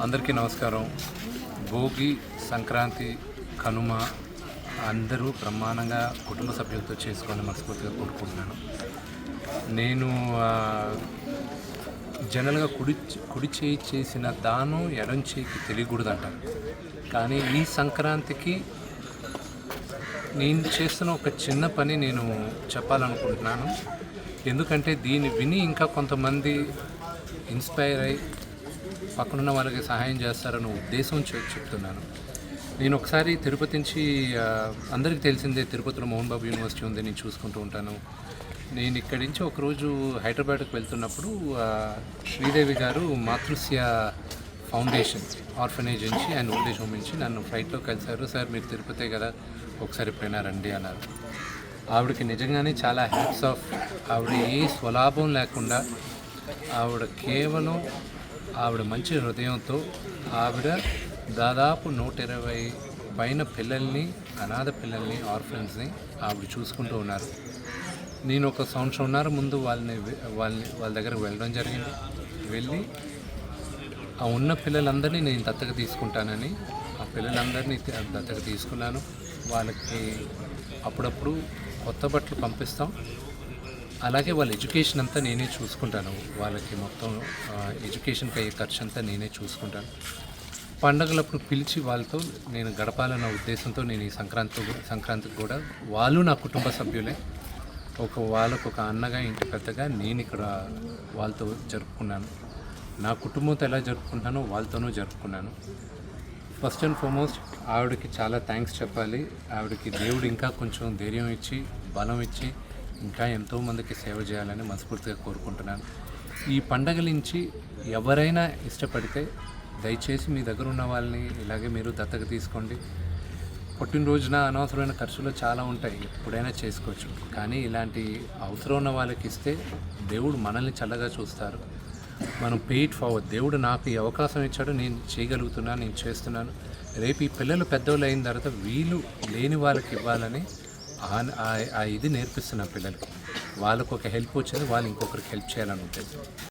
అందరికీ నమస్కారం. భోగి, సంక్రాంతి, కనుమ అందరూ బ్రహ్మాండంగా కుటుంబ సభ్యులతో చేసుకోవాలని మనస్ఫూర్తిగా కోరుకుంటున్నాను. నేను జనరల్గా కుడి చేయి చేసిన దానం ఎడం చేయికి తెలియకూడదంటారు. కానీ ఈ సంక్రాంతికి నేను చేస్తున్న ఒక చిన్న పని నేను చెప్పాలనుకుంటున్నాను. ఎందుకంటే దీన్ని విని ఇంకా కొంతమంది ఇన్స్పైర్ అయ్యి పక్కనున్న వాళ్ళకి సహాయం చేస్తారన్న ఉద్దేశం చెప్తున్నాను. నేను ఒకసారి తిరుపతి నుంచి, అందరికీ తెలిసిందే తిరుపతిలో మోహన్ బాబు యూనివర్సిటీ ఉంది, నేను చూసుకుంటూ ఉంటాను. నేను ఇక్కడి నుంచి ఒకరోజు హైదరాబాద్కి వెళ్తున్నప్పుడు శ్రీదేవి గారు మాతృశ్య ఫౌండేషన్ ఆర్ఫనేజ్ నుంచి అండ్ ఓల్డ్ ఏజ్ హోమ్ నుంచి నన్ను ఫ్లైట్లో కలిశారు. సార్ మీరు తిరుపతే కదా, ఒకసారి ఎప్పుడైనా రండి అన్నారు. ఆవిడకి నిజంగానే చాలా హ్యాట్స్ ఆఫ్. ఆవిడ ఏ స్వలాభం లేకుండా ఆవిడ కేవలం ఆవిడ మంచి హృదయంతో ఆవిడ దాదాపు 120 పైన పిల్లల్ని, అనాథ పిల్లల్ని, ఆర్ఫన్స్ని ఆవిడ చూసుకుంటూ ఉన్నారు. నేను ఒక సంవత్సరంన్నర ముందు వాళ్ళ దగ్గరకు వెళ్ళడం జరిగింది. వెళ్ళి ఆ ఉన్న పిల్లలందరినీ నేను దత్తత తీసుకుంటానని ఆ పిల్లలందరినీ దత్తత తీసుకున్నాను. వాళ్ళకి అప్పుడప్పుడు కొత్త బట్టలు పంపిస్తాం. అలాగే వాళ్ళ ఎడ్యుకేషన్ అంతా నేనే చూసుకుంటాను. వాళ్ళకి మొత్తం ఎడ్యుకేషన్కి అయ్యే ఖర్చు అంతా నేనే చూసుకుంటాను. పండగలప్పుడు పిలిచి వాళ్ళతో నేను గడపాలన్న ఉద్దేశంతో నేను ఈ సంక్రాంతికి కూడా వాళ్ళు నా కుటుంబ సభ్యులే. వాళ్ళకు ఒక అన్నగా, ఇంటి పెద్దగా నేను ఇక్కడ వాళ్ళతో జరుపుకున్నాను. నా కుటుంబంతో ఎలా జరుపుకుంటానో వాళ్ళతోనూ జరుపుకున్నాను. ఫస్ట్ అండ్ ఫార్మోస్ట్ ఆవిడకి చాలా థ్యాంక్స్ చెప్పాలి. ఆవిడకి దేవుడు ఇంకా కొంచెం ధైర్యం ఇచ్చి, బలం ఇచ్చి ఇంకా ఎంతోమందికి సేవ చేయాలని మనస్ఫూర్తిగా కోరుకుంటున్నాను. ఈ పండగల నుంచి ఎవరైనా ఇష్టపడితే దయచేసి మీ దగ్గర ఉన్న వాళ్ళని ఇలాగే మీరు దత్తత తీసుకోండి. పుట్టినరోజున అనవసరమైన ఖర్చులు చాలా ఉంటాయి, ఎప్పుడైనా చేసుకోవచ్చు. కానీ ఇలాంటి అవసరం ఉన్న వాళ్ళకి ఇస్తే దేవుడు మనల్ని చల్లగా చూస్తారు. మనం పే ఇట్ ఫార్వర్డ్. దేవుడు నాకు ఈ అవకాశం ఇచ్చాడు, నేను చేయగలుగుతున్నాను, నేను చేస్తున్నాను. రేపు ఈ పిల్లలు పెద్దోళ్ళు అయిన తర్వాత వీళ్ళు లేని వాళ్ళకి ఇవ్వాలని ఇది నేర్పిస్తున్న పిల్లలకి. వాళ్ళకు ఒక హెల్ప్ వచ్చింది, వాళ్ళు ఇంకొకరికి హెల్ప్ చేయాలని ఉంటుంది.